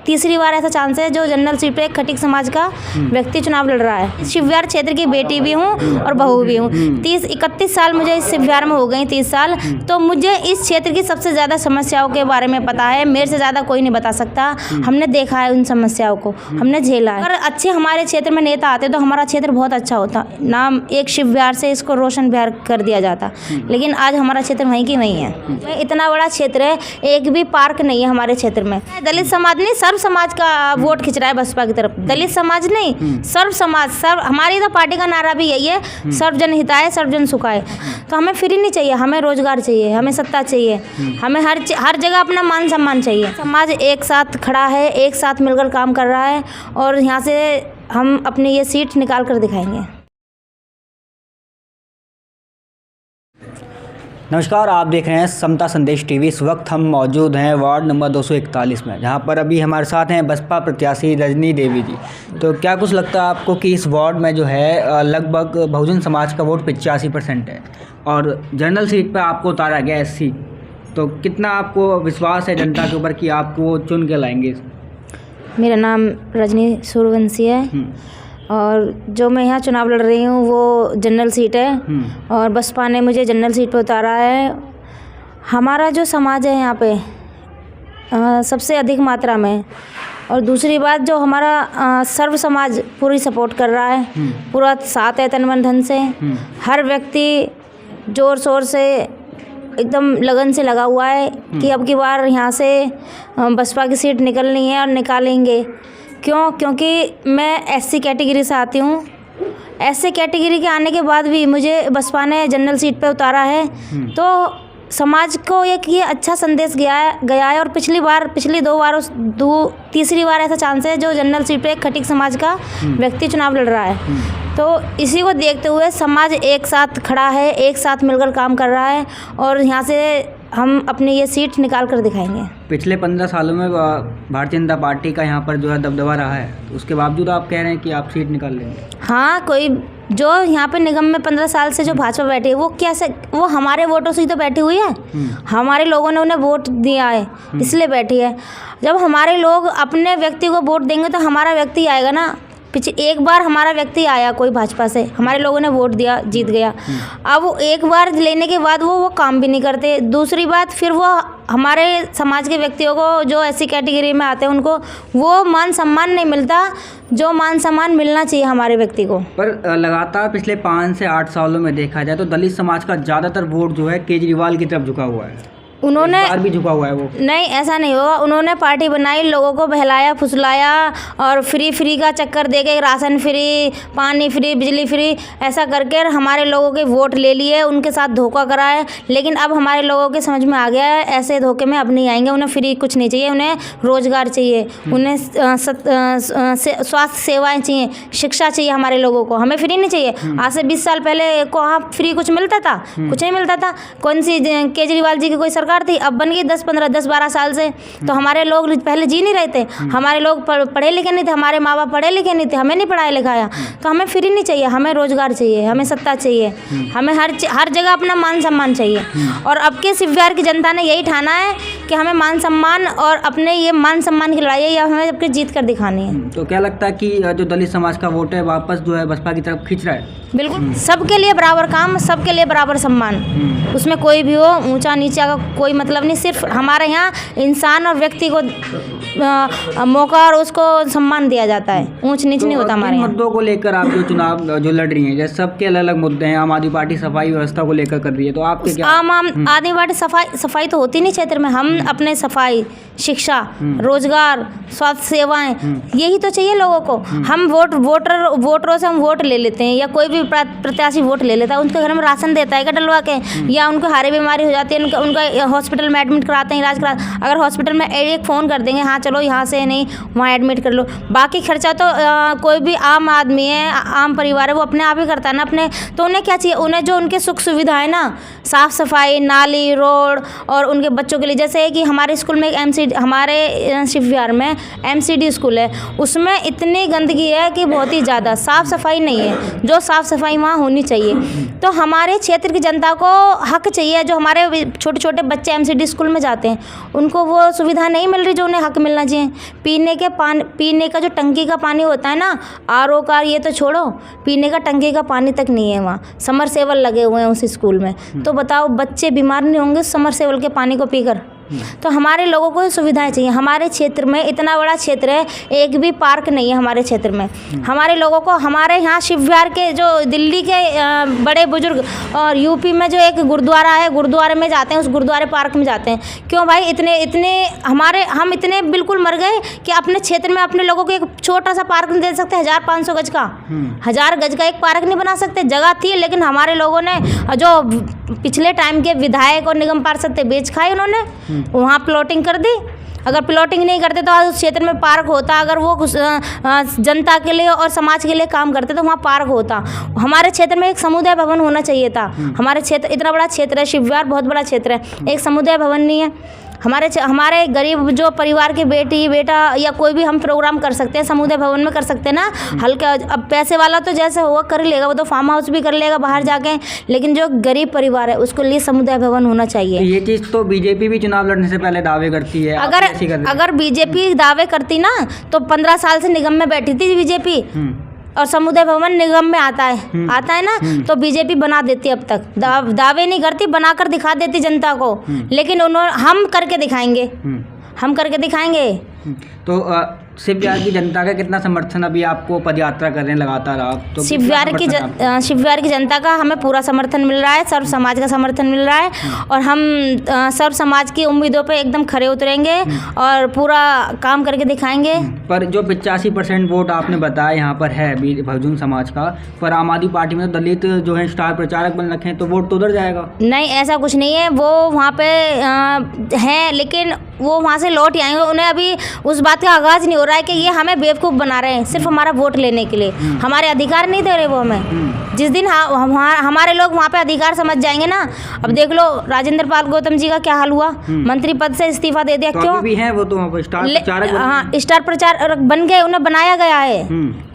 तीसरी बार ऐसा चांस है जो जनरल सीट पे खटीक समाज का व्यक्ति चुनाव लड़ रहा है। शिव विहार क्षेत्र की बेटी भी हूँ और बहू भी हूँ। 31 साल मुझे इस शिव विहार में हो गई, 30 साल। तो मुझे इस क्षेत्र की सबसे ज़्यादा समस्याओं के बारे में पता है। मेरे से ज़्यादा कोई नहीं बता सकता। हमने देखा है उन समस्याओं को, हमने झेला है। अगर अच्छे हमारे क्षेत्र में नेता आते तो हमारा क्षेत्र बहुत अच्छा होता। नाम एक शिव विहार से इसको रोशन विहार कर दिया जाता, लेकिन आज हमारा क्षेत्र वहीं की वहीं है। इतना बड़ा क्षेत्र है, एक भी पार्क नहीं है हमारे क्षेत्र में। दलित समाज नहीं, सर्व समाज का वोट खिंच रहा है बसपा की तरफ। दलित समाज नहीं, सर्व समाज। सर्व हमारी तो पार्टी का नारा भी यही है, सर्वजन हिताय सर्वजन सुखाय। तो हमें फ्री नहीं चाहिए, हमें रोजगार चाहिए, हमें सत्ता चाहिए, हमें हर जगह अपना मान सम्मान चाहिए। समाज एक साथ खड़ा है, एक साथ मिलकर काम कर रहा है और यहाँ से हम अपनी ये सीट निकाल कर दिखाएंगे। नमस्कार, आप देख रहे हैं समता संदेश टीवी। इस वक्त हम मौजूद हैं वार्ड नंबर 241 में, जहां पर अभी हमारे साथ हैं बसपा प्रत्याशी रजनी देवी जी। तो क्या कुछ लगता है आपको कि इस वार्ड में जो है लगभग बहुजन समाज का वोट 85% है और जनरल सीट पर आपको उतारा गया SC, तो कितना आपको विश्वास है जनता के ऊपर कि आपको चुन के लाएंगे? मेरा नाम रजनी सूर्यवंशी है और जो मैं यहाँ चुनाव लड़ रही हूँ वो जनरल सीट है और बसपा ने मुझे जनरल सीट पर उतारा है। हमारा जो समाज है यहाँ पे सबसे अधिक मात्रा में, और दूसरी बात जो हमारा सर्व समाज पूरी सपोर्ट कर रहा है, पूरा साथ है तन मन धन से। हर व्यक्ति ज़ोर शोर से एकदम लगन से लगा हुआ है कि अब की बार यहाँ से बसपा की सीट निकलनी है और निकालेंगे। क्यों? क्योंकि मैं SC कैटेगरी से आती हूँ। SC कैटेगरी के आने के बाद भी मुझे बसपा ने जनरल सीट पे उतारा है, तो समाज को एक ये अच्छा संदेश गया है। और पिछली 2 बार तीसरी बार ऐसा चांस है जो जनरल सीट पे खटीक समाज का व्यक्ति चुनाव लड़ रहा है। तो इसी को देखते हुए समाज एक साथ खड़ा है, एक साथ मिलकर काम कर रहा है और यहाँ से हम अपनी ये सीट निकाल कर दिखाएंगे। पिछले 15 सालों में भारतीय जनता पार्टी का यहाँ पर जो है दबदबा रहा है, तो उसके बावजूद आप कह रहे हैं कि आप सीट निकाल लेंगे? हाँ, कोई जो यहाँ पे निगम में 15 साल से जो भाजपा बैठी है वो हमारे वोटों से ही तो बैठी हुई है। हमारे लोगों ने उन्हें वोट दिया है, इसलिए बैठी है। जब हमारे लोग अपने व्यक्ति को वोट देंगे तो हमारा व्यक्ति आएगा ना। एक बार हमारा व्यक्ति आया कोई भाजपा से, हमारे लोगों ने वोट दिया, जीत गया। अब एक बार लेने के बाद वो काम भी नहीं करते। दूसरी बात, फिर वो हमारे समाज के व्यक्तियों को जो SC कैटेगरी में आते हैं उनको वो मान सम्मान नहीं मिलता जो मान सम्मान मिलना चाहिए हमारे व्यक्ति को। पर लगातार पिछले 5 से 8 सालों में देखा जाए तो दलित समाज का ज़्यादातर वोट जो है केजरीवाल की तरफ झुका हुआ है। उन्होंने भी झुका हुआ है वो। नहीं, ऐसा नहीं होगा। उन्होंने पार्टी बनाई, लोगों को बहलाया फुसलाया और फ्री का चक्कर देके राशन फ्री, पानी फ्री, बिजली फ्री, ऐसा करके हमारे लोगों के वोट ले लिए, उनके साथ धोखा करा है। लेकिन अब हमारे लोगों के समझ में आ गया है ऐसे धोखे में अब नहीं आएंगे। उन्हें फ्री कुछ नहीं चाहिए, उन्हें रोजगार चाहिए, उन्हें स्वास्थ्य सेवाएं चाहिए, शिक्षा चाहिए हमारे लोगों को। हमें फ्री नहीं चाहिए। आज से 20 साल पहले को वहाँ फ्री कुछ मिलता था? कुछ नहीं मिलता था। कौन सी केजरीवाल जी की कोई सरकार थी? अब बन गई 10-12 साल से। तो हमारे लोग पहले जी नहीं रहे थे, हमारे लोग पढ़े लिखे नहीं थे, हमारे माँ बाप पढ़े लिखे नहीं थे, हमें नहीं पढ़ाया लिखाया। तो हमें फ्री नहीं चाहिए, हमें रोजगार चाहिए, हमें सत्ता चाहिए, हमें हर जगह अपना मान सम्मान चाहिए। और अब के शिव विहार की जनता ने यही ठाना है कि हमें मान सम्मान और अपने ये मान सम्मान की लड़ाई है या हमें अपनी जीत कर दिखानी है। तो क्या लगता है कि जो दलित समाज का वोट है वापस जो है बसपा की तरफ खींच रहा है? बिल्कुल, सबके लिए बराबर काम, सबके लिए बराबर सम्मान, उसमें कोई भी हो ऊंचा नीचा का कोई मतलब नहीं। सिर्फ हमारे यहाँ इंसान और व्यक्ति को मौका और उसको सम्मान दिया जाता है, ऊंच नीच नहीं होता हमारे यहाँ। मुद्दों को लेकर आप जो चुनाव जो लड़ रही हैं, जैसे सबके अलग अलग मुद्दे हैं। आम आदमी पार्टी सफाई व्यवस्था को लेकर कर रही है, तो आपके क्या? आम आदमी पार्टी सफाई तो होती नहीं क्षेत्र में। हम अपने सफाई, शिक्षा, रोजगार, स्वास्थ्य सेवाएं, यही तो चाहिए लोगों को। हम वोटरों से हम वोट ले लेते हैं या कोई भी प्रत्याशी वोट ले लेता है, उनके घर में राशन देता है क्या डलवा के? या उनको हारे बीमारी हो जाती है, उनका हॉस्पिटल में एडमिट कराते हैं, इलाज करा। अगर हॉस्पिटल में एक फ़ोन कर देंगे, हाँ चलो यहाँ से नहीं वहाँ एडमिट कर लो, बाकी खर्चा तो कोई भी आम आदमी है, आम परिवार है, वो अपने आप ही करता है ना अपने। तो उन्हें क्या चाहिए? उन्हें जो उनके सुख सुविधाएं ना, साफ़ सफाई, नाली, रोड, और उनके बच्चों के लिए जैसे है कि हमारे स्कूल में हमारे शिव विहार में MCD स्कूल है, उसमें इतनी गंदगी है कि बहुत ही ज़्यादा साफ़ सफाई नहीं है, जो साफ़ सफाई वहाँ होनी चाहिए। तो हमारे क्षेत्र की जनता को हक चाहिए, जो हमारे छोटे छोटे बच्चे MCD स्कूल में जाते हैं उनको वो सुविधा नहीं मिल रही जो उन्हें हक मिलना मिलना चाहिए। पीने का जो टंकी का पानी होता है ना, आरओ का ये तो छोड़ो, पीने का टंकी का पानी तक नहीं है वहाँ। समरसेबल लगे हुए हैं उस स्कूल में, तो बताओ बच्चे बीमार नहीं होंगे समरसेबल के पानी को पीकर? तो हमारे लोगों को सुविधाएं चाहिए। हमारे क्षेत्र में इतना बड़ा क्षेत्र है, एक भी पार्क नहीं है हमारे क्षेत्र में। हमारे लोगों को, हमारे यहाँ शिव विहार के जो दिल्ली के बड़े बुजुर्ग और यूपी में जो एक गुरुद्वारा है, गुरुद्वारे में जाते हैं, उस गुरुद्वारे पार्क में जाते हैं। क्यों भाई? हम इतने बिल्कुल मर गए कि अपने क्षेत्र में अपने लोगों को एक छोटा सा पार्क नहीं दे सकते? 1500 गज का, 1000 गज का एक पार्क नहीं बना सकते? जगह थी, लेकिन हमारे लोगों ने, जो पिछले टाइम के विधायक और निगम पार्षद थे, बेच खाए उन्होंने, वहाँ प्लॉटिंग कर दी। अगर प्लॉटिंग नहीं करते तो आज उस क्षेत्र में पार्क होता। अगर वो जनता के लिए और समाज के लिए काम करते तो वहाँ पार्क होता। हमारे क्षेत्र में एक समुदाय भवन होना चाहिए था। हमारे क्षेत्र इतना बड़ा क्षेत्र है, शिव विहार बहुत बड़ा क्षेत्र है, एक समुदाय भवन नहीं है। हमारे गरीब जो परिवार के बेटी बेटा या कोई भी हम प्रोग्राम कर सकते हैं, समुदाय भवन में कर सकते हैं ना, हल्का। अब पैसे वाला तो जैसे हुआ कर ही लेगा, वो तो फार्म हाउस भी कर लेगा बाहर जाके, लेकिन जो गरीब परिवार है उसके लिए समुदाय भवन होना चाहिए। तो ये चीज़ तो बीजेपी भी चुनाव लड़ने से पहले दावे करती है। अगर बीजेपी दावे करती ना, तो 15 साल से निगम में बैठी थी बीजेपी, और समुदाय भवन निगम में आता है ना, तो बीजेपी बना देती अब तक। दावे नहीं करती, बनाकर दिखा देती जनता को। लेकिन हम करके दिखाएंगे। तो शिव विहार की जनता का कितना समर्थन अभी आपको पदयात्रा कर रहे हैं लगातार आप? तो शिव विहार की जनता का हमें पूरा समर्थन मिल रहा है, सर्व समाज का समर्थन मिल रहा है, और हम सर्व समाज की उम्मीदों पे एकदम खरे उतरेंगे और पूरा काम करके दिखाएंगे। पर जो 85% वोट आपने बताया यहाँ पर है बहुजन समाज का, पर आम आदमी पार्टी में तो दलित जो है स्टार प्रचारक बन रखे हैं, तो वोट तो उधर जाएगा? नहीं, ऐसा कुछ नहीं है। वो वहाँ पे हैं, लेकिन वो वहाँ से लौट आएंगे। उन्हें अभी उस बात का आगाज़ नहीं हो रहा है कि ये हमें बेवकूफ़ बना रहे हैं सिर्फ हमारा वोट लेने के लिए। हमारे अधिकार नहीं दे रहे वो हमें। जिस दिन हमारे लोग वहाँ पे अधिकार समझ जाएंगे ना, अब देख लो राजेंद्र पाल गौतम जी का क्या हाल हुआ, मंत्री पद से इस्तीफा दे दिया। तो क्यों? भी हैं वो तो वहाँ पर स्टार प्रचारक। हाँ, स्टार प्रचारक बन गए, उन्हें बनाया गया है,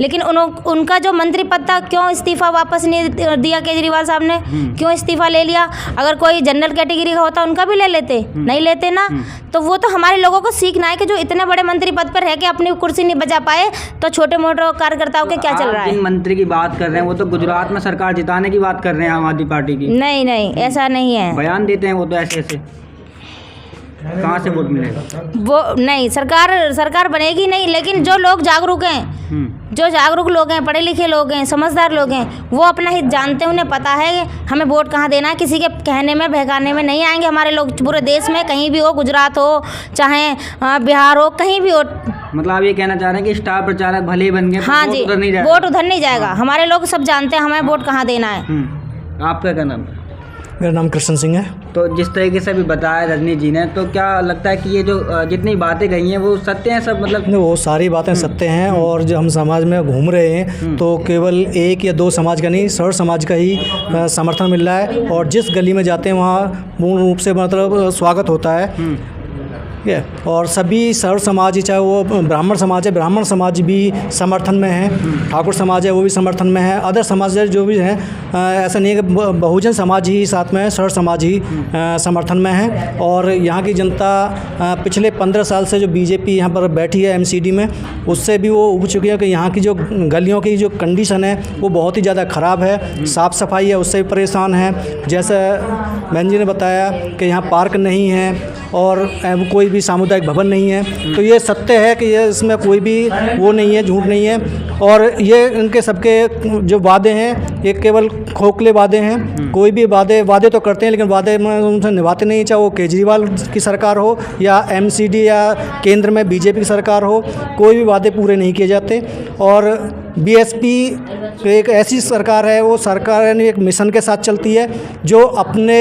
लेकिन उनका जो मंत्री पद था, क्यों इस्तीफा वापस नहीं दिया केजरीवाल साहब ने? क्यों इस्तीफा ले लिया? अगर कोई जनरल कैटेगरी का होता उनका भी ले लेते, नहीं लेते ना। तो वो तो हमारे लोगों को सीखना है कि जो इतने बड़े मंत्री पद पर रह के अपनी कुर्सी नहीं बचा पाए, तो छोटे मोटे कार्यकर्ताओं के क्या चल रहा है? मंत्री की बात कर रहे हैं, वो तो गुजरात में सरकार जिताने की बात कर रहे हैं आम आदमी पार्टी की। नहीं, ऐसा नहीं है। बयान देते हैं वो तो ऐसे कहाँ से वोट मिलेगा? वो नहीं, सरकार बनेगी नहीं, लेकिन जो लोग जागरूक हैं, जो जागरूक लोग हैं, पढ़े लिखे लोग हैं, समझदार लोग हैं, वो अपना हित जानते हैं, उन्हें पता है हमें वोट कहाँ देना है। किसी के कहने में बहकाने में नहीं आएंगे हमारे लोग। पूरे देश में कहीं भी हो, गुजरात हो चाहे बिहार हो, कहीं भी हो। मतलब आप ये कहना चाह रहे हैं कि स्टार प्रचारक भले ही बन गए, हाँ जी, वोट उधर नहीं जाएगा। हमारे लोग सब जानते हैं हमें वोट कहाँ देना है। आपका क्या नाम है? मेरा नाम कृष्ण सिंह है। तो जिस तरीके से भी बताया रजनी जी ने, तो क्या लगता है कि ये जो जितनी बातें कही हैं वो सत्य हैं सब? मतलब वो सारी बातें सत्य हैं, और जो हम समाज में घूम रहे हैं तो केवल एक या दो समाज का नहीं, सर्व समाज का ही समर्थन मिल रहा है। और जिस गली में जाते हैं वहाँ पूर्ण रूप से मतलब स्वागत होता है। ठीक है, और सभी सर्व समाज ही, चाहे वो ब्राह्मण समाज है, ब्राह्मण समाज भी समर्थन में है, ठाकुर समाज है वो भी समर्थन में है, अदर समाज जो भी हैं, ऐसा नहीं है कि बहुजन समाज ही साथ में है, सर्व समाज ही समर्थन में है। और यहाँ की जनता पिछले 15 साल से जो बीजेपी यहाँ पर बैठी है एमसीडी में, उससे भी वो उब चुकी है कि यहाँ की जो गलियों की जो कंडीशन है वो बहुत ही ज़्यादा ख़राब है। साफ़ सफाई है उससे भी परेशान है। जैसे बहन जी ने बताया कि यहाँ पार्क नहीं है और कोई भी सामुदायिक भवन नहीं है, तो ये सत्य है कि ये इसमें कोई भी वो नहीं है, झूठ नहीं है। और ये इनके सबके जो वादे हैं ये केवल खोखले वादे हैं। कोई भी वादे तो करते हैं, लेकिन वादे में उनसे निभाते नहीं, चाहे वो केजरीवाल की सरकार हो या एमसीडी या केंद्र में बीजेपी की सरकार हो, कोई भी वादे पूरे नहीं किए जाते। और बीएसपी एक ऐसी सरकार है, वो सरकार एक मिशन के साथ चलती है, जो अपने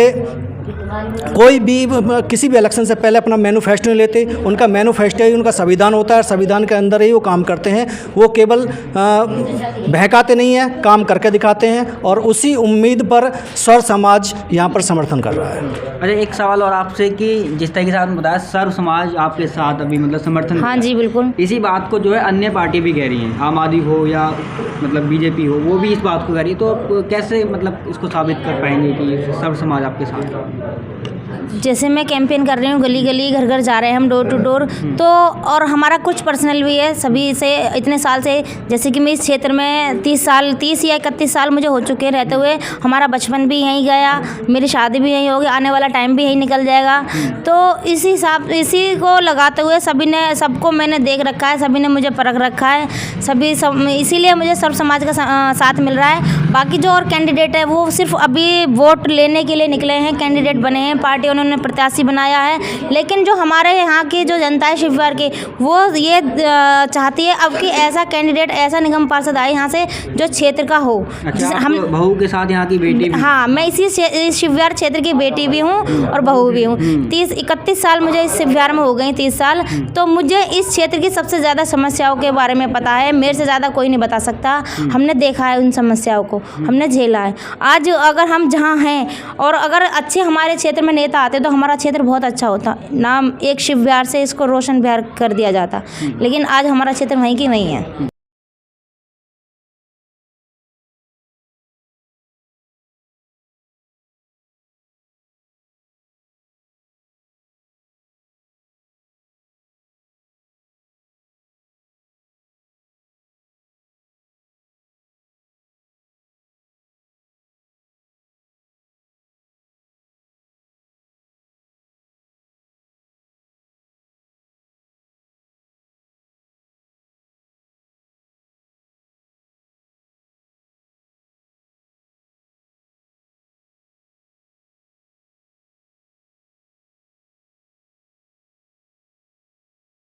कोई भी किसी भी इलेक्शन से पहले अपना मैनिफेस्टो नहीं लेते। उनका मैनिफेस्टो ही उनका संविधान होता है, संविधान के अंदर ही वो काम करते हैं। वो केवल बहकाते नहीं हैं, काम करके दिखाते हैं, और उसी उम्मीद पर सर्व समाज यहाँ पर समर्थन कर रहा है। अच्छा, एक सवाल और आपसे कि जिस तरीके से आपने बताया सर्व समाज आपके साथ अभी मतलब समर्थन, हाँ जी बिल्कुल, इसी बात को जो है अन्य पार्टी भी कह रही हैं, आम आदमी हो या मतलब बीजेपी हो, वो भी इस बात को कह रही है। तो कैसे मतलब इसको साबित कर पाएंगे कि सर्व समाज आपके साथ है? जैसे मैं कैंपेन कर रही हूँ, गली गली घर घर जा रहे हैं हम, डोर टू डोर, तो और हमारा कुछ पर्सनल भी है सभी से इतने साल से, जैसे कि मैं इस क्षेत्र में 30 या 31 साल मुझे हो चुके हैं रहते हुए। हमारा बचपन भी यहीं गया, मेरी शादी भी यहीं होगी, आने वाला टाइम भी यहीं निकल जाएगा। तो इसी को लगाते हुए सबको मैंने देख रखा है, सभी ने मुझे परख रखा है, इसीलिए मुझे सर्व समाज का साथ मिल रहा है। बाकी जो और कैंडिडेट है वो सिर्फ अभी वोट लेने के लिए निकले हैं, कैंडिडेट बने हैं, पार्टी उन्होंने प्रत्याशी बनाया है, लेकिन जो हमारे यहाँ की जो जनता है शिववार की, वो ये चाहती है अब कि ऐसा कैंडिडेट, ऐसा निगम पार्षद आए यहाँ से जो क्षेत्र का हो। अच्छा, हम बहू के साथ यहाँ की बेटी भी? हाँ, मैं इसी शिववार क्षेत्र की बेटी भी हूँ और बहू भी हूँ। 31 साल मुझे इस शिववार में हो गई, 30 साल। तो मुझे इस क्षेत्र की सबसे ज़्यादा समस्याओं के बारे में पता है, मेरे से ज़्यादा कोई नहीं बता सकता। हमने देखा है उन समस्याओं को, हमने झेला है। आज अगर हम जहाँ हैं और अगर अच्छे हमारे क्षेत्र में नेता आते तो हमारा क्षेत्र बहुत अच्छा होता, नाम एक शिव विहार से इसको रोशन विहार कर दिया जाता, लेकिन आज हमारा क्षेत्र वहीं की वहीं है।